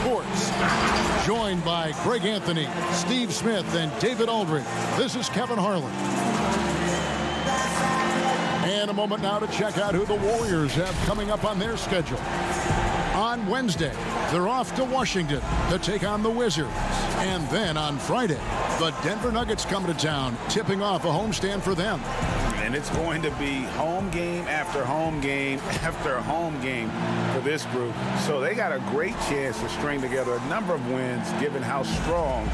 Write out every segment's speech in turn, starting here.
Sports. Joined by Greg Anthony, Steve Smith, and David Aldridge, this is Kevin Harlan. And a moment now to check out who the Warriors have coming up on their schedule. On Wednesday, they're off to Washington to take on the Wizards. And then on Friday, the Denver Nuggets come to town, tipping off a homestand for them. And it's going to be home game after home game after home game for this group. So they got a great chance to string together a number of wins given how strong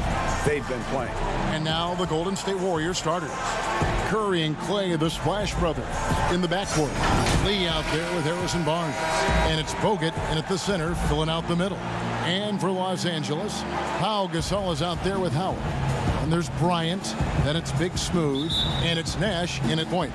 they've been playing. And now the Golden State Warriors starters. Curry and Clay, the Splash Brothers, in the backcourt. Lee out there with Harrison Barnes. And it's Bogut in at the center, filling out the middle. And for Los Angeles, Pau Gasol is out there with Howard. And there's Bryant, then it's Big Smooth, and it's Nash in at point.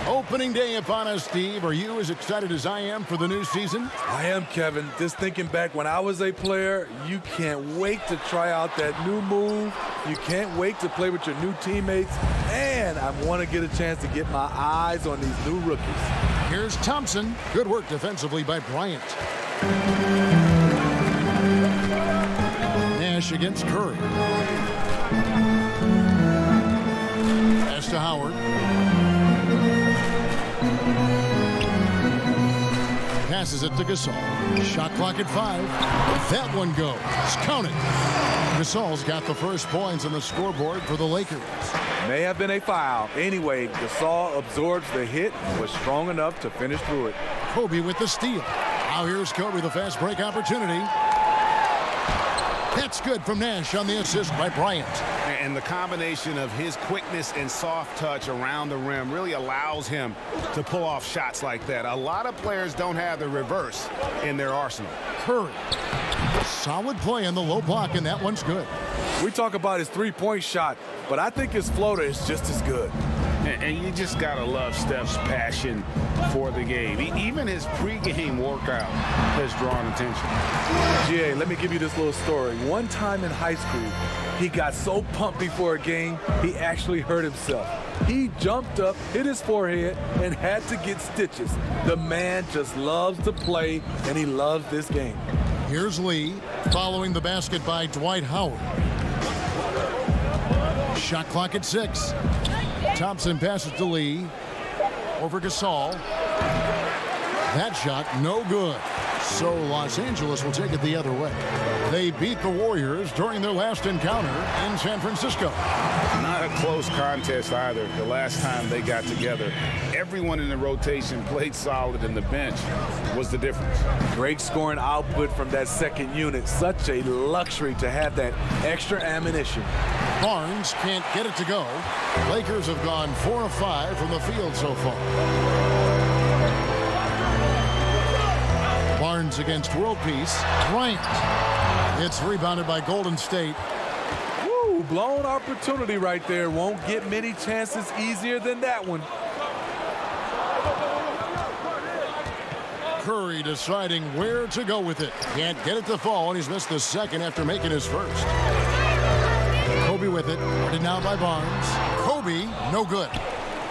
Opening day upon us, Steve. Are you as excited as I am for the new season? I am, Kevin. Just thinking back when I was a player, you can't wait to try out that new move. You can't wait to play with your new teammates. And I want to get a chance to get my eyes on these new rookies. Here's Thompson. Good work defensively by Bryant. Nash against Curry. Pass to Howard. Passes it to Gasol. Shot clock at 5. That one goes. Count it. Gasol's got the first points on the scoreboard for the Lakers. May have been a foul. Anyway, Gasol absorbs the hit and was strong enough to finish through it. Kobe with the steal. Now here's Kobe, the fast break opportunity. That's good from Nash on the assist by Bryant. And the combination of his quickness and soft touch around the rim really allows him to pull off shots like that. A lot of players don't have the reverse in their arsenal. Curry. Solid play in the low block, and that one's good. We talk about his three-point shot, but I think his floater is just as good. And you just got to love Steph's passion for the game. Even his pregame workout has drawn attention. GA, let me give you this little story. One time in high school, he got so pumped before a game, he actually hurt himself. He jumped up, hit his forehead, and had to get stitches. The man just loves to play, and he loves this game. Here's Lee, following the basket by Dwight Howard. Shot clock at 6. Thompson passes to Lee. Over Gasol. That shot, no good. So Los Angeles will take it the other way. They beat the Warriors during their last encounter in San Francisco. Not a close contest either. The last time they got together, everyone in the rotation played solid, and the bench was the difference. Great scoring output from that second unit. Such a luxury to have that extra ammunition. Barnes can't get it to go. Lakers have gone 4 of 5 from the field so far. Barnes against world peace. Bryant. It's rebounded by Golden State. Woo, blown opportunity right there. Won't get many chances easier than that one. Curry deciding where to go with it. Can't get it to fall, and he's missed the second after making his first. Kobe with it. Guarded now by Barnes. Kobe, no good.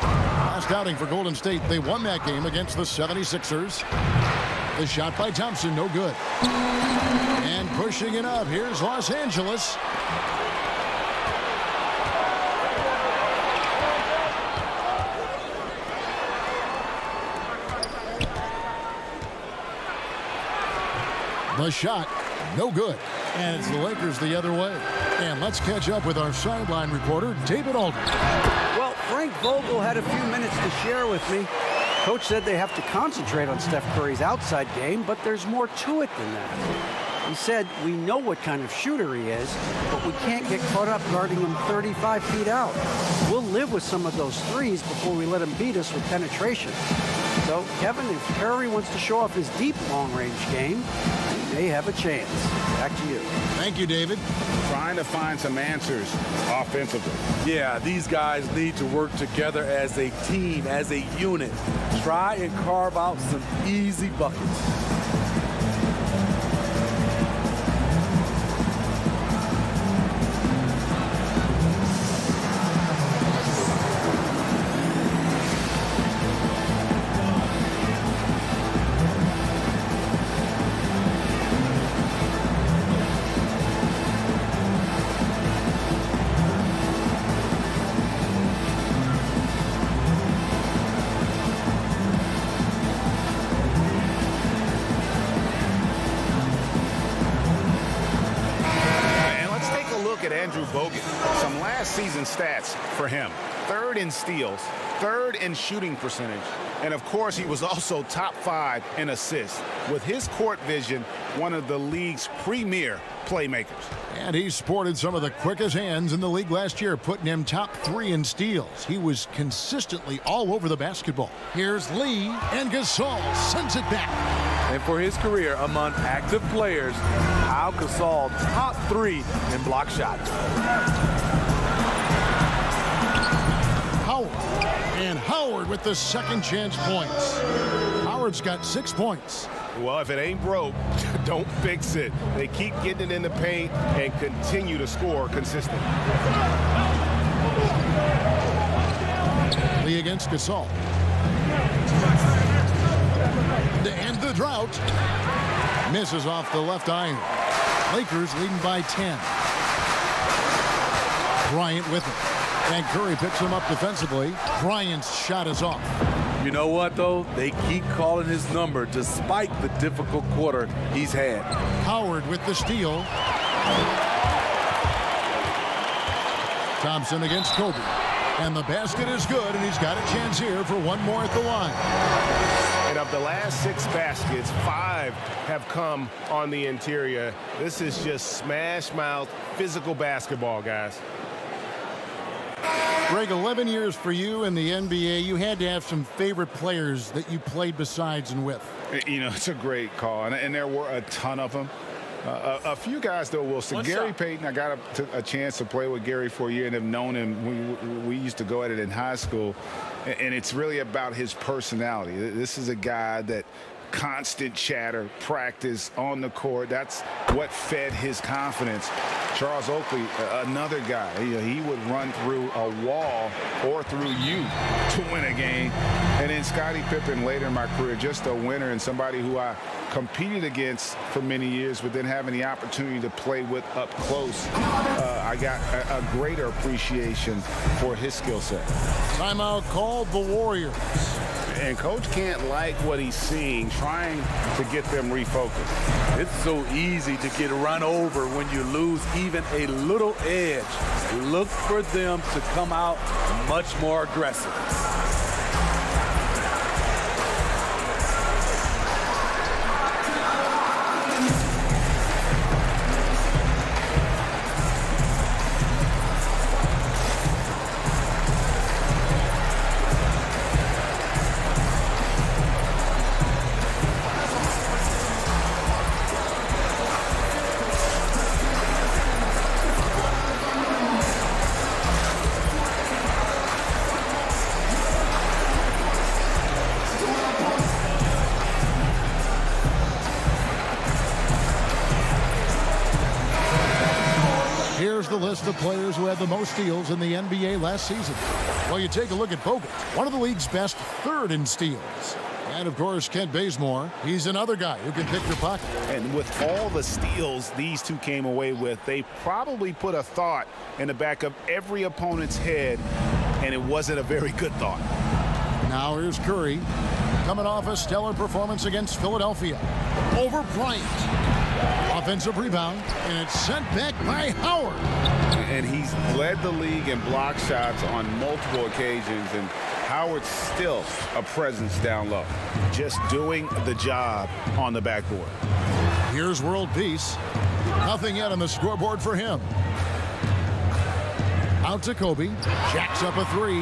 Last outing for Golden State. They won that game against the 76ers. The shot by Thompson, no good. And pushing it up, here's Los Angeles. The shot, no good. And it's the Lakers the other way. And let's catch up with our sideline reporter, David Aldridge. Well, Frank Vogel had a few minutes to share with me. Coach said they have to concentrate on Steph Curry's outside game, but there's more to it than that. He said, we know what kind of shooter he is, but we can't get caught up guarding him 35 feet out. We'll live with some of those threes before we let him beat us with penetration. So, Kevin, if Curry wants to show off his deep long-range game, he may have a chance. Back to you. Thank you, David. Trying to find some answers offensively. Yeah, these guys need to work together as a team, as a unit. Try and carve out some easy buckets. Andrew Bogut. Some last season stats for him. 3rd in steals, 3rd in shooting percentage, and of course he was also top 5 in assists. With his court vision, one of the league's premier playmakers. And he sported some of the quickest hands in the league last year, putting him top 3 in steals. He was consistently all over the basketball. Here's Lee, and Gasol sends it back. And for his career among active players, Al Gasol top 3 in block shots. Howard, and Howard with the second chance points. Howard's got 6 points. Well, if it ain't broke, don't fix it. They keep getting it in the paint and continue to score consistently. Lee against Gasol. To end the drought. Misses off the left iron. Lakers leading by 10. Bryant with it. And Curry picks him up defensively. Bryant's shot is off. You know what, though? They keep calling his number despite the difficult quarter he's had. Howard with the steal. Thompson against Kobe. And the basket is good, and he's got a chance here for one more at the line. And of the last 6 baskets, 5 have come on the interior. This is just smash mouth physical basketball, guys. Greg, 11 years for you in the NBA. You had to have some favorite players that you played besides and with. You know, it's a great call, and there were a ton of them. A few guys, though, Wilson. Gary Payton, I got a chance to play with Gary for a year and have known him. We used to go at it in high school, and it's really about his personality. This is a guy that constant chatter, practice on the court. That's what fed his confidence. Charles Oakley, another guy, he would run through a wall or through you to win a game. And then Scottie Pippen later in my career, just a winner and somebody who I competed against for many years, but then having the opportunity to play with up close, I got a greater appreciation for his skill set. Timeout called the Warriors. And Coach can't like what he's seeing, trying to get them refocused. It's so easy to get run over when you lose even a little edge. Look for them to come out much more aggressive. Here's the list of players who had the most steals in the NBA last season. Well, you take a look at Bogut, one of the league's best, 3rd in steals. And, of course, Kent Bazemore, he's another guy who can pick your pocket. And with all the steals these two came away with, they probably put a thought in the back of every opponent's head, and it wasn't a very good thought. Now here's Curry, coming off a stellar performance against Philadelphia. Over Bryant. Offensive rebound, and it's sent back by Howard. And he's led the league in block shots on multiple occasions, and Howard's still a presence down low, just doing the job on the backboard. Here's world peace. Nothing yet on the scoreboard for him. Out to Kobe. Jacks up a 3.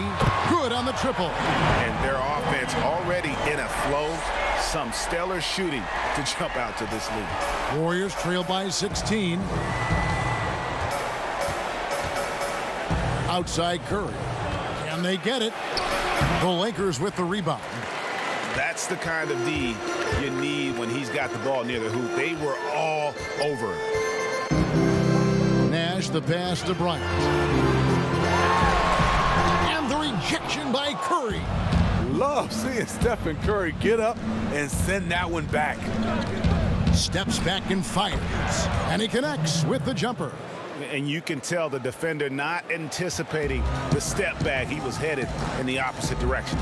Good on the triple. And their offense already in a flow. Some stellar shooting to jump out to this lead. Warriors trail by 16. Outside Curry. Can they get it? The Lakers with the rebound. That's the kind of D you need when he's got the ball near the hoop. They were all over him. Nash the pass to Bryant. And the rejection by Curry. Love seeing Stephen Curry get up and send that one back. Steps back and fires. And he connects with the jumper. And you can tell the defender not anticipating the step back. He was headed in the opposite direction.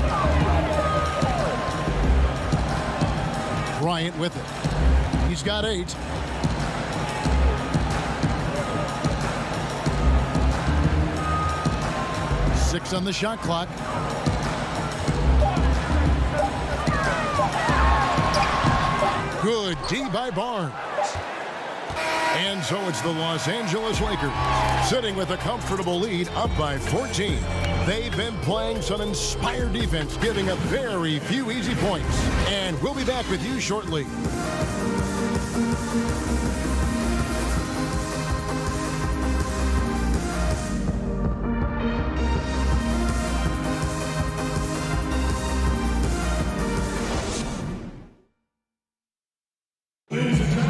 Bryant with it. He's got 8. 6 on the shot clock. Good D by Barnes. And so it's the Los Angeles Lakers sitting with a comfortable lead, up by 14. They've been playing some inspired defense, giving up very few easy points. And we'll be back with you shortly.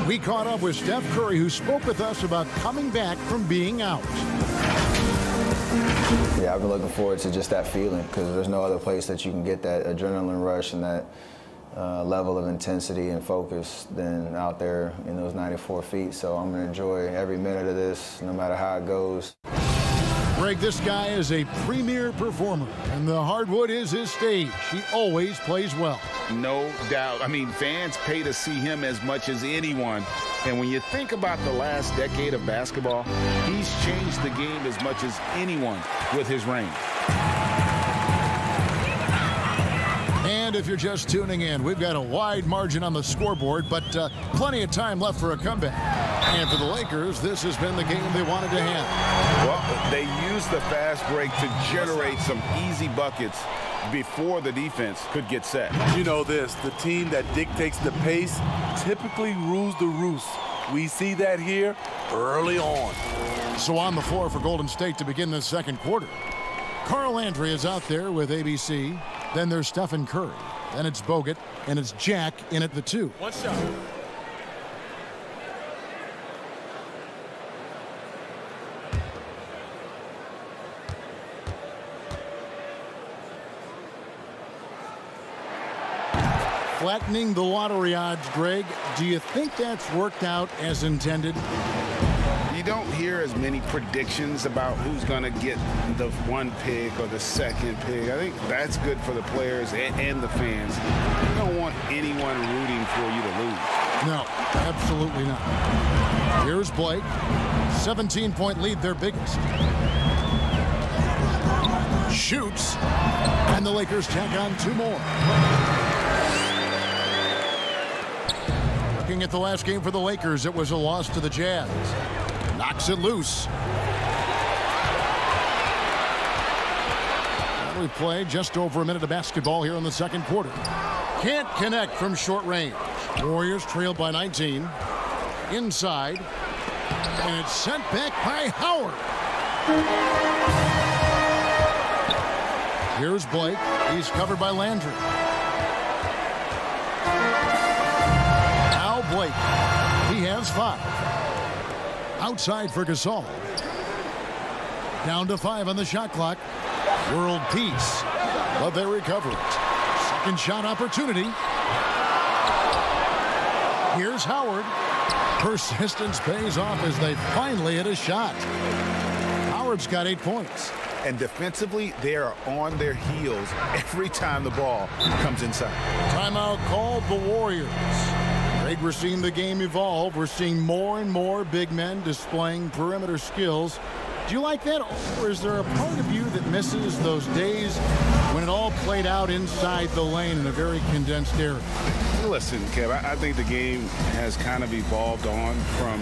We caught up with Steph Curry, who spoke with us about coming back from being out. Yeah, I've been looking forward to just that feeling because there's no other place that you can get that adrenaline rush and that level of intensity and focus than out there in those 94 feet. So I'm going to enjoy every minute of this, no matter how it goes. Greg, this guy is a premier performer, and the hardwood is his stage. He always plays well. No doubt. I mean, fans pay to see him as much as anyone. And when you think about the last decade of basketball, he's changed the game as much as anyone with his range. And if you're just tuning in, we've got a wide margin on the scoreboard, but plenty of time left for a comeback. And for the Lakers, this has been the game they wanted to have. Well, they used the fast break to generate some easy buckets before the defense could get set. You know this, the team that dictates the pace typically rules the roost. We see that here early on. So on the floor for Golden State to begin the second quarter. Carl Landry is out there with ABC. Then there's Stephen Curry. Then it's Bogut, and it's Jack in at the 2. One shot. Flattening the lottery odds, Greg. Do you think that's worked out as intended? You don't hear as many predictions about who's going to get the 1 pick or the 2nd pick. I think that's good for the players and the fans. You don't want anyone rooting for you to lose. No, absolutely not. Here's Blake. 17-point lead, their biggest. Shoots. And the Lakers tack on 2 more. Looking at the last game for the Lakers, it was a loss to the Jazz. Knocks it loose. And we've played just over a minute of basketball here in the second quarter. Can't connect from short range. Warriors trailed by 19. Inside. And it's sent back by Howard. Here's Blake. He's covered by Landry. Now Blake. He has 5. Outside for Gasol. Down to 5 on the shot clock. World peace. But they recover it. Second shot opportunity. Here's Howard. Persistence pays off as they finally hit a shot. Howard's got 8 points. And defensively, they are on their heels every time the ball comes inside. Timeout called the Warriors. Greg, we're seeing the game evolve. We're seeing more and more big men displaying perimeter skills. Do you like that, or is there a part of you that misses those days when it all played out inside the lane in a very condensed area? Listen, Kev, I think the game has kind of evolved on from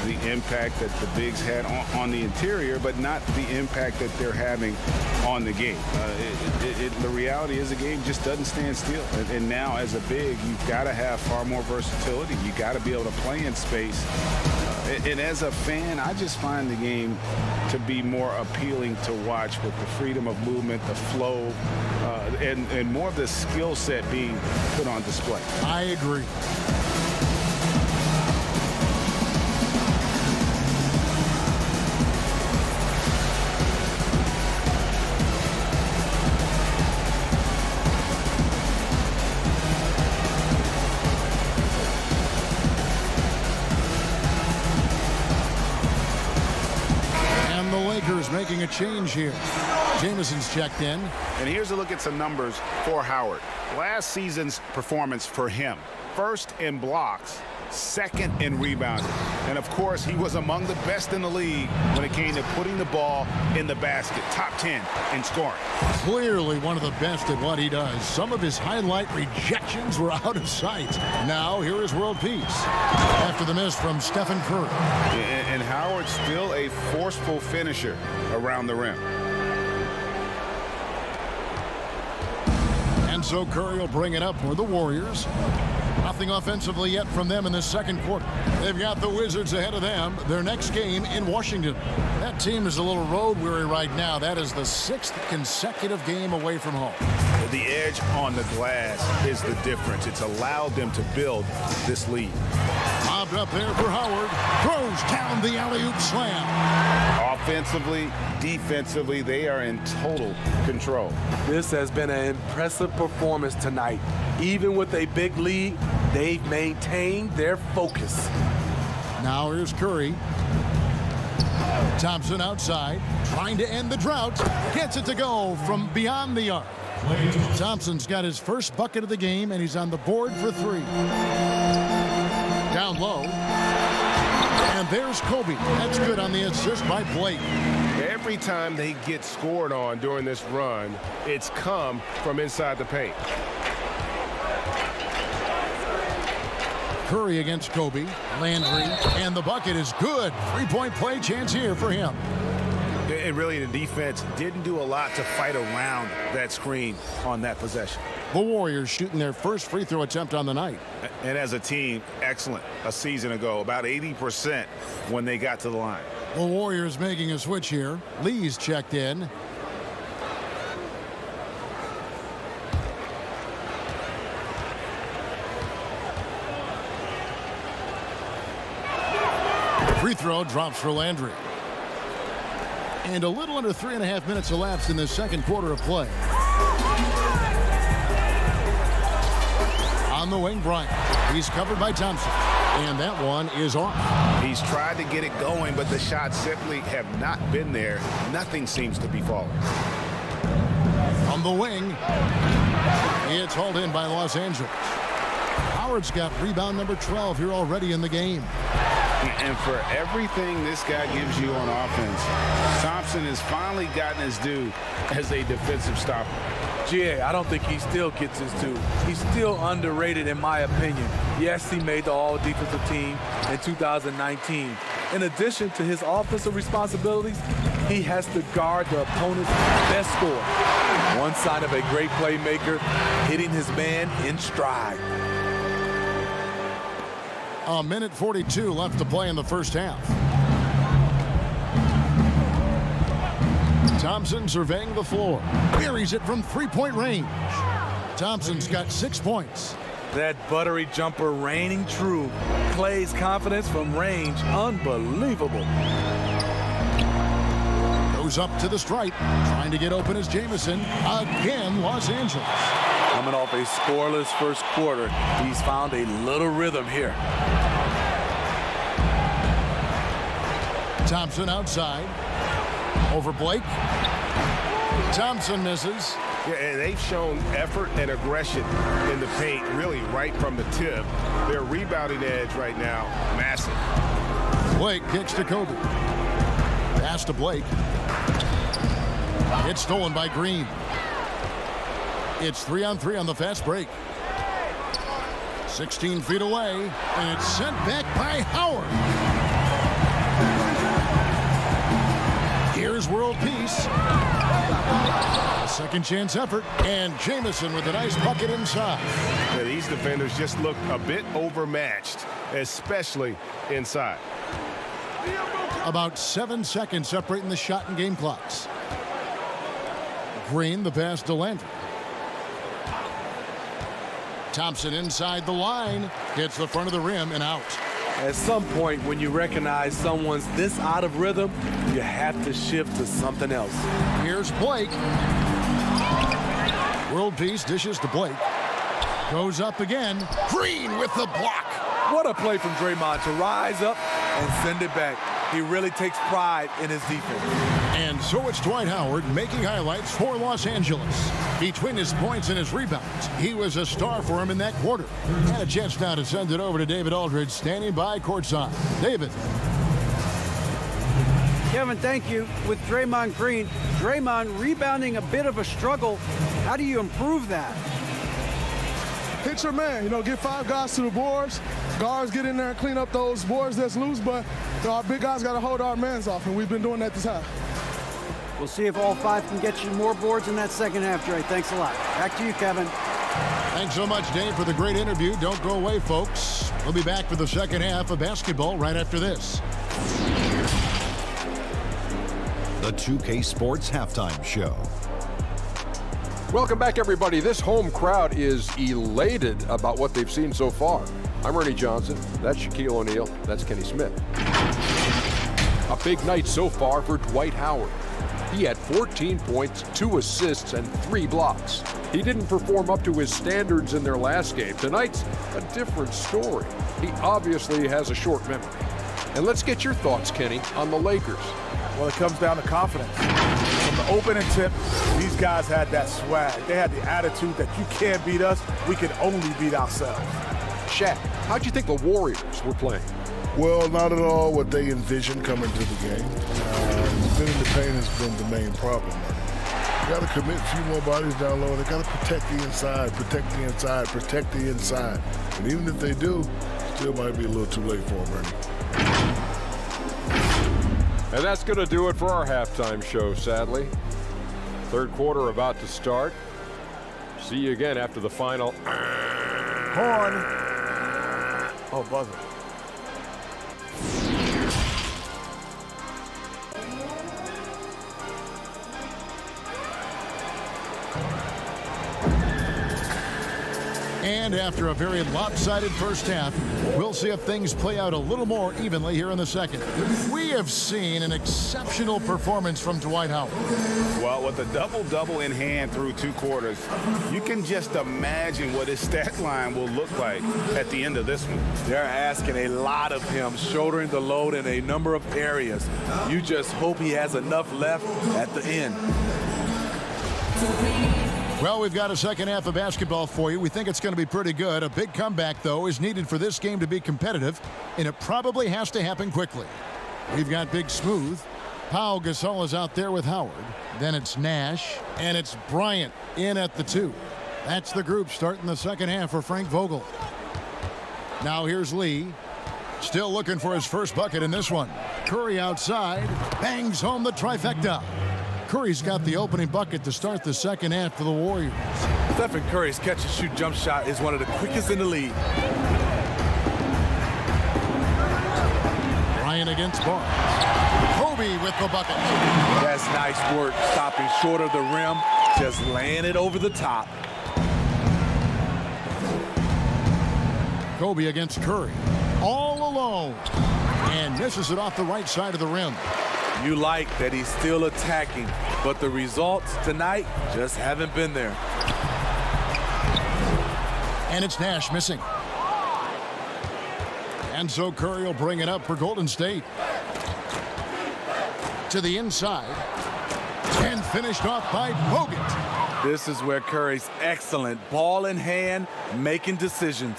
the impact that the bigs had on the interior, but not the impact that they're having on the game. The reality is the game just doesn't stand still. And now as a big, you've got to have far more versatility. You got to be able to play in space. And as a fan, I just find the game to be more appealing to watch with the freedom of movement, the flow, and more of the skill set being put on display. I agree. Making a change here. Jameson's checked in. And here's a look at some numbers for Howard. Last season's performance for him. First in blocks second in rebounding. And, of course, he was among the best in the league when it came to putting the ball in the basket. Top 10 in scoring. Clearly one of the best at what he does. Some of his highlight rejections were out of sight. Now here is world peace after the miss from Stephen Curry. And Howard's still a forceful finisher around the rim. And so Curry will bring it up for the Warriors. Nothing offensively yet from them in the second quarter. They've got the Wizards ahead of them. Their next game in Washington. That team is a little road weary right now. That is the 6th consecutive game away from home. The edge on the glass is the difference. It's allowed them to build this lead. Lobbed up there for Howard. Throws down the alley-oop slam. Offensively, defensively, they are in total control. This has been an impressive performance tonight. Even with a big lead, they've maintained their focus. Now here's Curry. Thompson outside, trying to end the drought. Gets it to go from beyond the arc. Thompson's got his first bucket of the game, and he's on the board for 3. Down low. And there's Kobe. That's good on the assist by Blake. Every time they get scored on during this run, it's come from inside the paint. Curry against Kobe. Landry. And the bucket is good. 3-point play chance here for him. And really, the defense didn't do a lot to fight around that screen on that possession. The Warriors shooting their first free throw attempt on the night. And as a team, excellent a season ago. About 80% when they got to the line. The Warriors making a switch here. Lee's checked in. Free throw drops for Landry. And a little under 3.5 minutes elapsed in the second quarter of play. On the wing, Bryant. He's covered by Thompson. And that one is off. He's tried to get it going, but the shots simply have not been there. Nothing seems to be falling. On the wing, it's hauled in by Los Angeles. Howard's got rebound number 12 here already in the game. And for everything this guy gives you on offense, Thompson has finally gotten his due as a defensive stopper. GA, I don't think he still gets his due. He's still underrated in my opinion. Yes, he made the all-defensive team in 2019. In addition to his offensive responsibilities, he has to guard the opponent's best scorer. One sign of a great playmaker, hitting his man in stride. A minute 42 left to play in the first half. Thompson surveying the floor. Buries it from 3-point range. Thompson's got 6 points. That buttery jumper reigning true. Clay's confidence from range, unbelievable. Goes up to the stripe. Trying to get open is Jamison. Again, Los Angeles. Coming off a scoreless first quarter, he's found a little rhythm here. Thompson outside. Over Blake. Thompson misses. Yeah, and they've shown effort and aggression in the paint, really right from the tip. Their rebounding edge right now, massive. Blake kicks to Kobe. Pass to Blake. It's stolen by Green. It's 3-on-3 on the fast break. 16 feet away, and it's sent back by Howard. Here's world peace. A second chance effort, and Jamison with a nice bucket inside. Yeah, these defenders just look a bit overmatched, especially inside. About 7 seconds separating the shot and game clocks. Green, the pass to Landry. Thompson inside the line, hits the front of the rim and out. At some point, when you recognize someone's this out of rhythm, you have to shift to something else. Here's Blake. World peace dishes to Blake. Goes up again. Green with the block. What a play from Draymond to rise up and send it back. He really takes pride in his defense. And so it's Dwight Howard making highlights for Los Angeles. Between his points and his rebounds, he was a star for him in that quarter. And a chance now to send it over to David Aldridge, standing by courtside. David. Kevin, thank you. With Draymond Green, Draymond rebounding a bit of a struggle. How do you improve that? Hit your man, get 5 guys to the boards. Guards get in there and clean up those boards that's loose, but our big guys got to hold our mans off, and we've been doing that this half. We'll see if all 5 can get you more boards in that second half, Dre. Thanks a lot. Back to you, Kevin. Thanks so much, Dave, for the great interview. Don't go away, folks. We'll be back for the second half of basketball right after this. The 2K Sports Halftime Show. Welcome back, everybody. This home crowd is elated about what they've seen so far. I'm Ernie Johnson. That's Shaquille O'Neal. That's Kenny Smith. A big night so far for Dwight Howard. He had 14 points, 2 assists, and 3 blocks. He didn't perform up to his standards in their last game. Tonight's a different story. He obviously has a short memory. And let's get your thoughts, Kenny, on the Lakers. Well, it comes down to confidence. From the opening tip, these guys had that swag. They had the attitude that you can't beat us, we can only beat ourselves. Shaq, how'd you think the Warriors were playing? Well, not at all what they envisioned coming to the game. Defending the paint has been the main problem. You got to commit a few more bodies down low. They got to protect the inside, protect the inside, protect the inside. And even if they do, still might be a little too late for them, Ernie. And that's going to do it for our halftime show, sadly. Third quarter about to start. See you again after the final. Horn. Oh, buzzer. And after a very lopsided first half, we'll see if things play out a little more evenly here in the second. We have seen an exceptional performance from Dwight Howard. Well, with a double-double in hand through 2 quarters, you can just imagine what his stat line will look like at the end of this one. They're asking a lot of him, shouldering the load in a number of areas. You just hope he has enough left at the end. Well, we've got a second half of basketball for you. We think it's going to be pretty good. A big comeback, though, is needed for this game to be competitive, and it probably has to happen quickly. We've got Big Smooth. Pau Gasol is out there with Howard. Then it's Nash, and it's Bryant in at the 2. That's the group starting the second half for Frank Vogel. Now here's Lee. Still looking for his first bucket in this one. Curry outside, bangs home the trifecta. Curry's got the opening bucket to start the second half for the Warriors. Stephen Curry's catch-and-shoot jump shot is one of the quickest in the league. Bryant against Barnes. Kobe with the bucket. That's nice work, stopping short of the rim, just laying it over the top. Kobe against Curry. All alone. And misses it off the right side of the rim. You like that he's still attacking, but the results tonight just haven't been there. And it's Nash missing. And so Curry will bring it up for Golden State. To the inside. And finished off by Bogut. This is where Curry's excellent. Ball in hand, making decisions.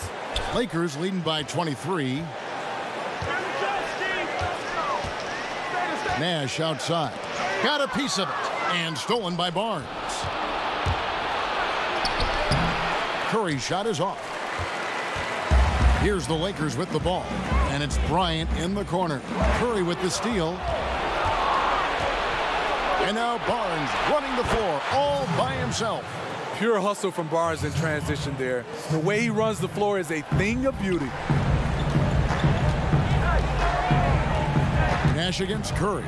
Lakers leading by 23. Nash outside. Got a piece of it. And stolen by Barnes. Curry's shot is off. Here's the Lakers with the ball. And it's Bryant in the corner. Curry with the steal. And now Barnes running the floor all by himself. Pure hustle from Barnes in transition there. The way he runs the floor is a thing of beauty. Nash against Curry.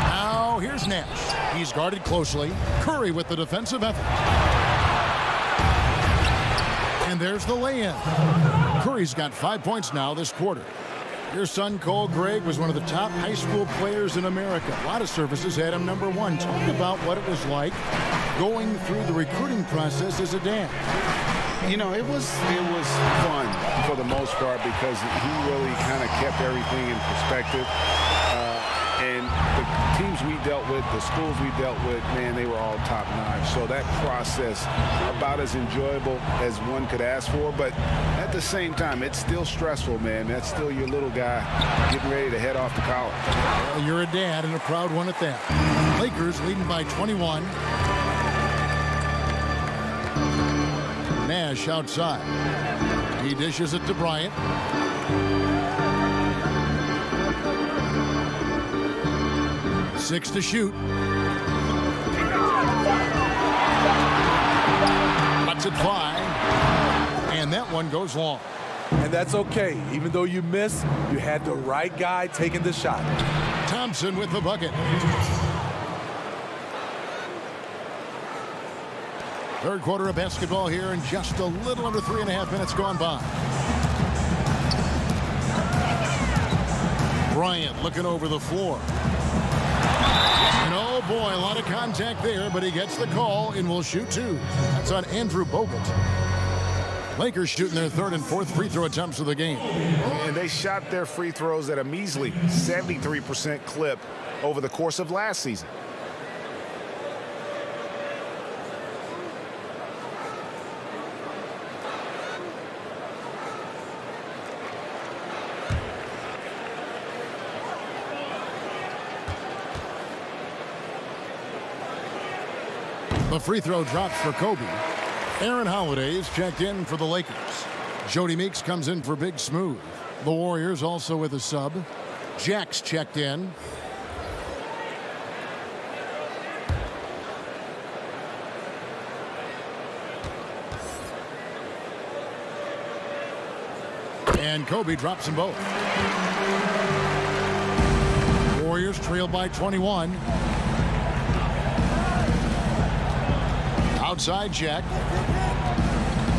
Now here's Nash. He's guarded closely. Curry with the defensive effort. And there's the lay-in. Curry's got 5 points now this quarter. Your son, Cole Gregg, was one of the top high school players in America. A lot of services had him #1. Talk about what it was like going through the recruiting process as a dad. You know, it was fun for the most part because he really kind of kept everything in perspective. And the teams we dealt with, the schools we dealt with, man, they were all top-notch. So that process, about as enjoyable as one could ask for. But at the same time, it's still stressful, man. That's still your little guy getting ready to head off to college. Well, you're a dad and a proud one at that. Lakers leading by 21. Nash outside. He dishes it to Bryant. Six to shoot. Lets it fly. And that one goes long. And that's okay. Even though you miss, you had the right guy taking the shot. Thompson with the bucket. Third quarter of basketball here, and just a little under 3.5 minutes gone by. Bryant looking over the floor. And oh boy, a lot of contact there, but he gets the call and will shoot two. That's on Andrew Bogut. Lakers shooting their third and fourth free throw attempts of the game. And they shot their free throws at a measly 73% clip over the course of last season. The free throw drops for Kobe. Aaron Holiday is checked in for the Lakers. Jody Meeks comes in for Big Smooth. The Warriors also with a sub. Jack's checked in. And Kobe drops them both. Warriors trail by 21. Outside Jack.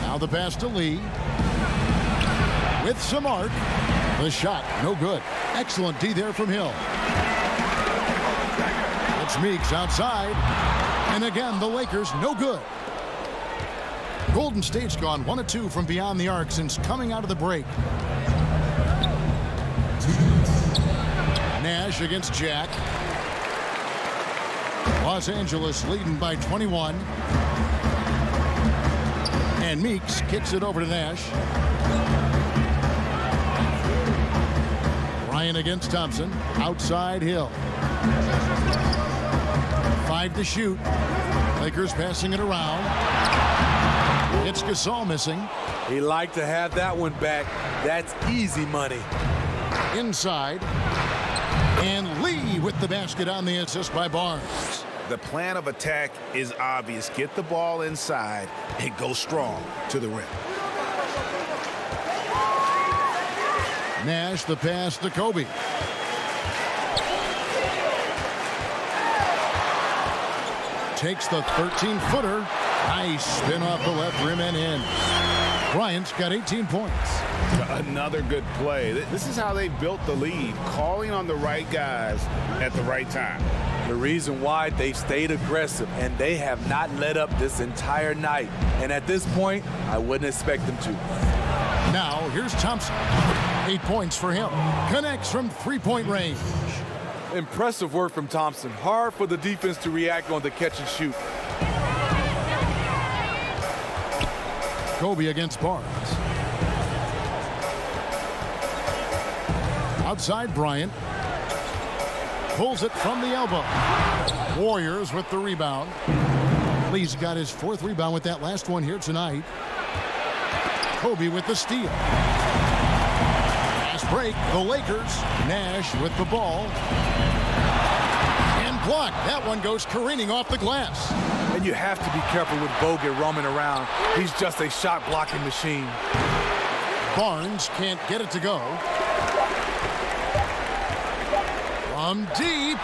Now the pass to Lee. With some arc. The shot, no good. Excellent D there from Hill. It's Meeks outside. And again, the Lakers, no good. Golden State's gone 1 of 2 from beyond the arc since coming out of the break. Nash against Jack. Los Angeles leading by 21. And Meeks kicks it over to Nash. Ryan against Thompson. Outside Hill. 5 to shoot. Lakers passing it around. It's Gasol missing. He liked to have that one back. That's easy money. Inside. And Lee with the basket on the assist by Barnes. The plan of attack is obvious. Get the ball inside and go strong to the rim. Nash the pass to Kobe. Takes the 13-footer. Nice spin off the left rim and in. Bryant's got 18 points. Another good play. This is how they built the lead, calling on the right guys at the right time. The reason why they stayed aggressive, and they have not let up this entire night. And at this point, I wouldn't expect them to. Now, here's Thompson. 8 points for him. Connects from three-point range. Impressive work from Thompson. Hard for the defense to react on the catch and shoot. Kobe against Barnes. Outside Bryant. Pulls it from the elbow. Warriors with the rebound. Lee's got his 4th rebound with that last one here tonight. Kobe with the steal. Fast break. The Lakers. Nash with the ball. And blocked. That one goes careening off the glass. And you have to be careful with Bogut roaming around. He's just a shot blocking machine. Barnes can't get it to go. From deep.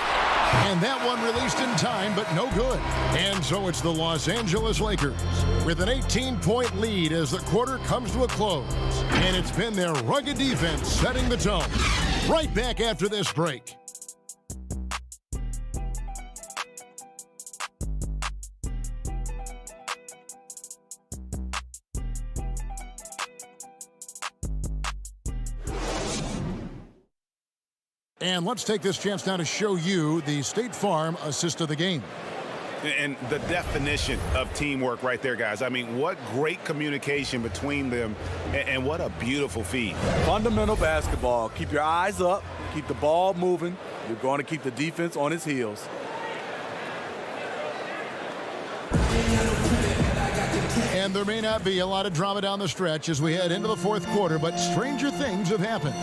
And that one released in time, but no good. And so it's the Los Angeles Lakers with an 18-point lead as the quarter comes to a close. And it's been their rugged defense setting the tone. Right back after this break. And let's take this chance now to show you the State Farm assist of the game. And the definition of teamwork right there, guys. I mean, what great communication between them, and what a beautiful feed. Fundamental basketball. Keep your eyes up. Keep the ball moving. You're going to keep the defense on its heels. And there may not be a lot of drama down the stretch as we head into the fourth quarter, but stranger things have happened.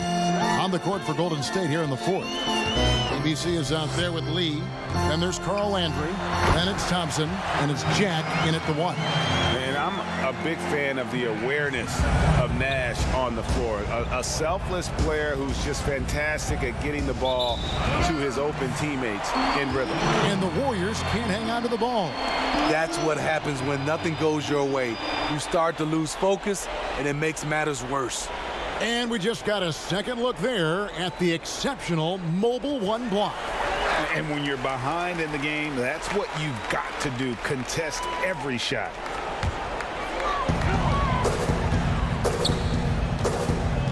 On the court for Golden State here in the fourth. ABC is out there with Lee, and there's Carl Landry, and it's Thompson, and it's Jack in at the one. And I'm a big fan of the awareness of Nash on the floor. A selfless player who's just fantastic at getting the ball to his open teammates in rhythm. And the Warriors can't hang on to the ball. That's what happens when nothing goes your way. You start to lose focus, and it makes matters worse. And we just got a second look there at the exceptional mobile one block. And when you're behind in the game, that's what you've got to do. Contest every shot.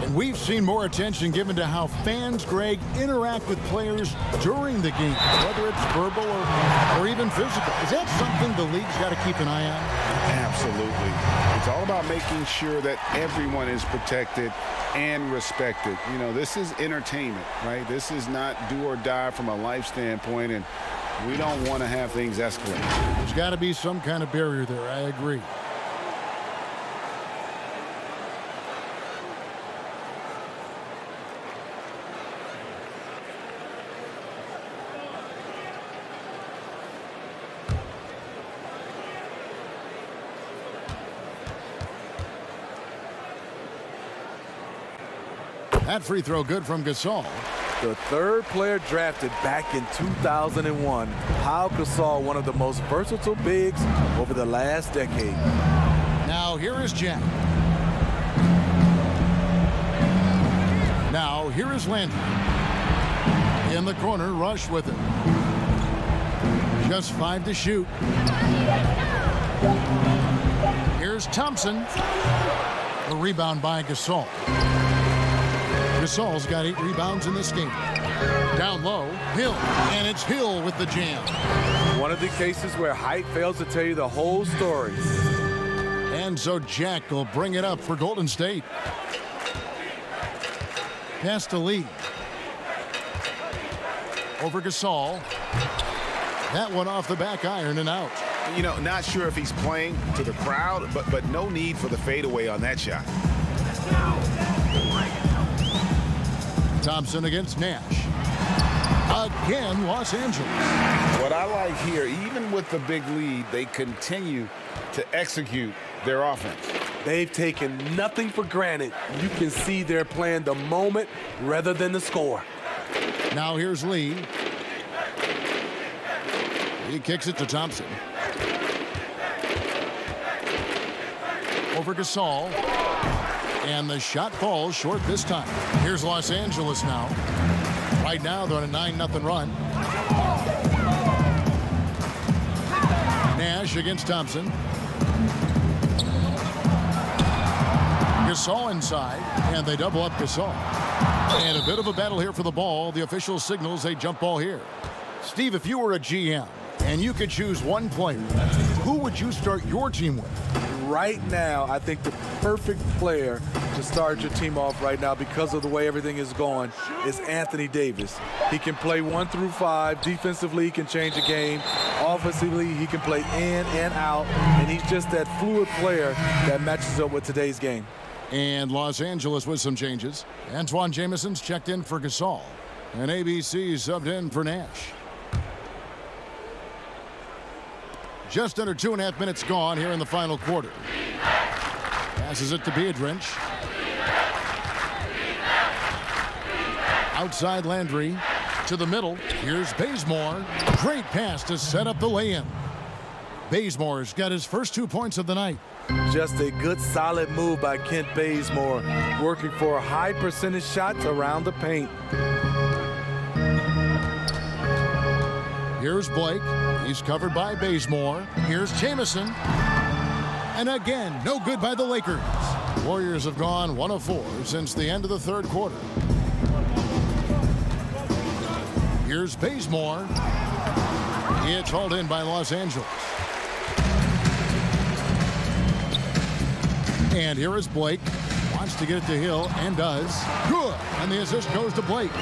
And we've seen more attention given to how fans, Greg, interact with players during the game, whether it's verbal or even physical. Is that something the league's got to keep an eye on? Absolutely. It's all about making sure that everyone is protected and respected. You know, this is entertainment, right? This is not do or die from a life standpoint, and we don't want to have things escalate. There's got to be some kind of barrier there. I agree. That free throw good from Gasol. The third player drafted back in 2001. Pau Gasol, one of the most versatile bigs over the last decade. Now here is Jack. Now here is Landry. In the corner, Rush with it. Just 5 to shoot. Here's Thompson. A rebound by Gasol. Gasol's got 8 rebounds in this game. Down low, Hill, and it's Hill with the jam. One of the cases where height fails to tell you the whole story. And so Jack will bring it up for Golden State. Pass to Lee. Over Gasol. That one off the back iron and out. You know, not sure if he's playing to the crowd, but no need for the fadeaway on that shot. Thompson against Nash. Again, Los Angeles. What I like here, even with the big lead, they continue to execute their offense. They've taken nothing for granted. You can see they're playing the moment rather than the score. Now here's Lee. He kicks it to Thompson. Over Gasol. And the shot falls short this time. Here's Los Angeles now. Right now, they're on a 9-0 run. Nash against Thompson. Gasol inside, and they double up Gasol. And a bit of a battle here for the ball. The official signals a jump ball here. Steve, if you were a GM and you could choose one player, who would you start your team with? Right now, I think the perfect player to start your team off right now, because of the way everything is going, is Anthony Davis. He can play 1 through 5. Defensively, he can change a game. Offensively, he can play in and out. And he's just that fluid player that matches up with today's game. And Los Angeles with some changes. Antoine Jameson's checked in for Gasol. And ABC subbed in for Nash. Just under 2.5 minutes gone here in the final quarter. Passes it to Biedrins. Outside Landry to the middle. Here's Bazemore. Great pass to set up the lay-in. Bazemore's got his first 2 points of the night. Just a good, solid move by Kent Bazemore, working for high percentage shots around the paint. Here's Blake. He's covered by Bazemore. Here's Jameson. And again, no good by the Lakers. Warriors have gone 1 of 4 since the end of the third quarter. Here's Bazemore. It's hauled in by Los Angeles. And here is Blake. Wants to get it to Hill and does. Good. And the assist goes to Blake.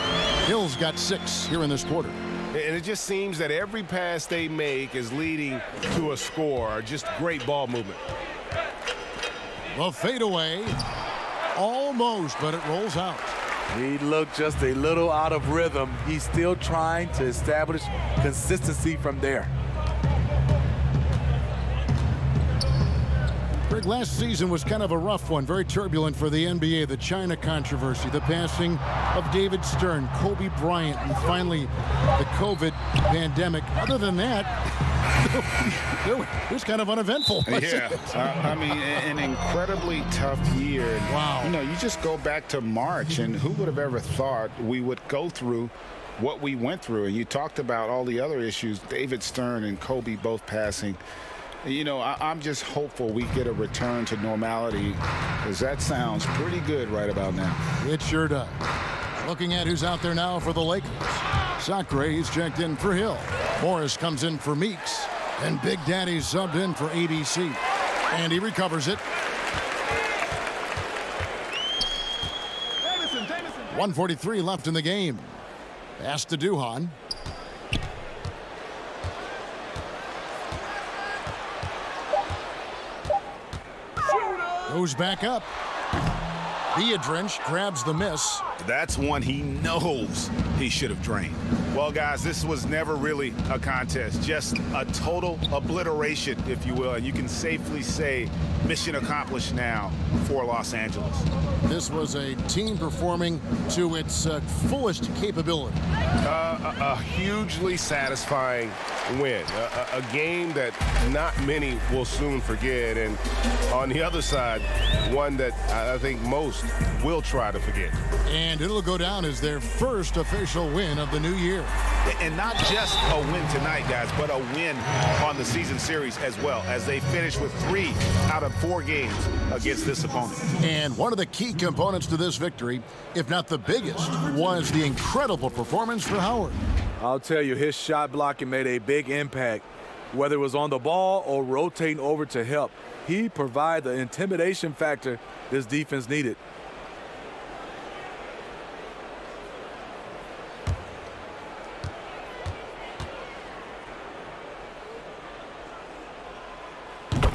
Hill's got 6 here in this quarter. And it just seems that every pass they make is leading to a score. Just great ball movement. The fadeaway. Almost, but it rolls out. He looked just a little out of rhythm. He's still trying to establish consistency from there. Greg, last season was kind of a rough one, very turbulent for the NBA. The China controversy, the passing of David Stern, Kobe Bryant, and finally the COVID pandemic. Other than that, it was kind of uneventful. Yeah, I mean, an incredibly tough year. Wow. You know, you just go back to March, and who would have ever thought we would go through what we went through? And you talked about all the other issues, David Stern and Kobe both passing. You know, I'm just hopeful we get a return to normality, because that sounds pretty good right about now. It sure does. Looking at who's out there now for the Lakers. Sacre, he's checked in for Hill. Morris comes in for Meeks. And Big Daddy subbed in for ADC. And he recovers it. 1:43 left in the game. Pass to Duhan. Goes back up. Biedrins grabs the miss. That's one he knows he should have drained. Well, guys, this was never really a contest, just a total obliteration, if you will. And you can safely say mission accomplished now for Los Angeles. This was a team performing to its fullest capability. A hugely satisfying win. A game that not many will soon forget. And on the other side, one that I think most will try to forget. And it'll go down as their first official win of the new year. And not just a win tonight, guys, but a win on the season series as well, as they finish with 3 out of 4 games against this opponent. And one of the key components to this victory, if not the biggest, was the incredible performance for Howard. I'll tell you, his shot blocking made a big impact. Whether it was on the ball or rotating over to help, he provided the intimidation factor this defense needed.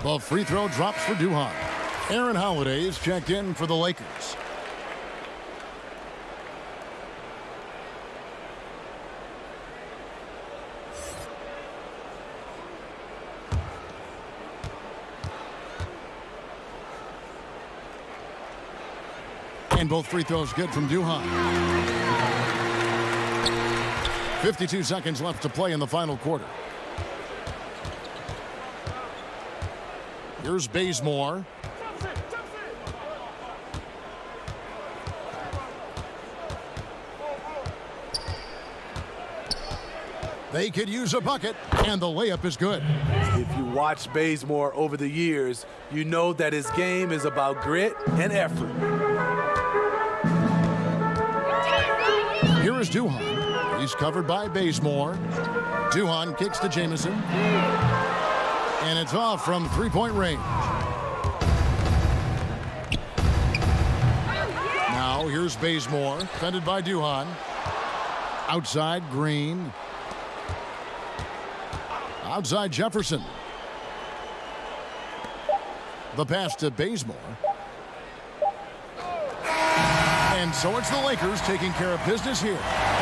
The free throw drops for Duhan. Aaron Holiday is checked in for the Lakers. And both free throws good from Duhan. 52 seconds left to play in the final quarter. Here's Bazemore. They could use a bucket, and the layup is good. If you watch Bazemore over the years, you know that his game is about grit and effort. Here is Duhan. He's covered by Bazemore. Duhan kicks to Jamison. And it's off from three-point range. Now here's Bazemore, defended by Duhan. Outside Green. Outside Jefferson. The pass to Bazemore. And so it's the Lakers taking care of business here.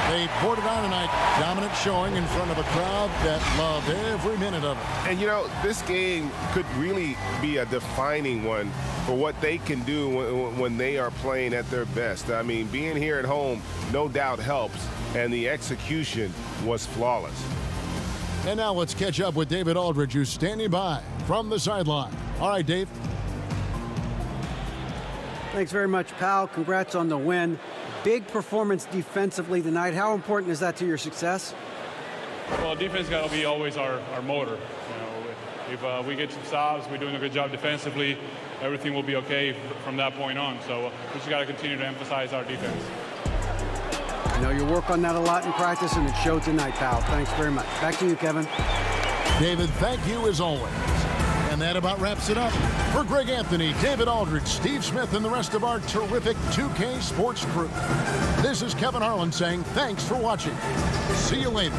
They poured it on tonight. Dominant showing in front of a crowd that loved every minute of it. And, you know, this game could really be a defining one for what they can do when they are playing at their best. I mean, being here at home no doubt helps, and the execution was flawless. And now let's catch up with David Aldridge, who's standing by from the sideline. All right, Dave. Thanks very much, pal. Congrats on the win. Big performance defensively tonight. How important is that to your success? Well, defense got to be always our motor. You know, if we get some stops, we're doing a good job defensively, everything will be okay from that point on. So we just got to continue to emphasize our defense. I know you work on that a lot in practice, and it showed tonight, pal. Thanks very much. Back to you, Kevin. David, thank you as always. And that about wraps it up. For Greg Anthony, David Aldridge, Steve Smith, and the rest of our terrific 2K Sports crew, this is Kevin Harlan saying thanks for watching. See you later.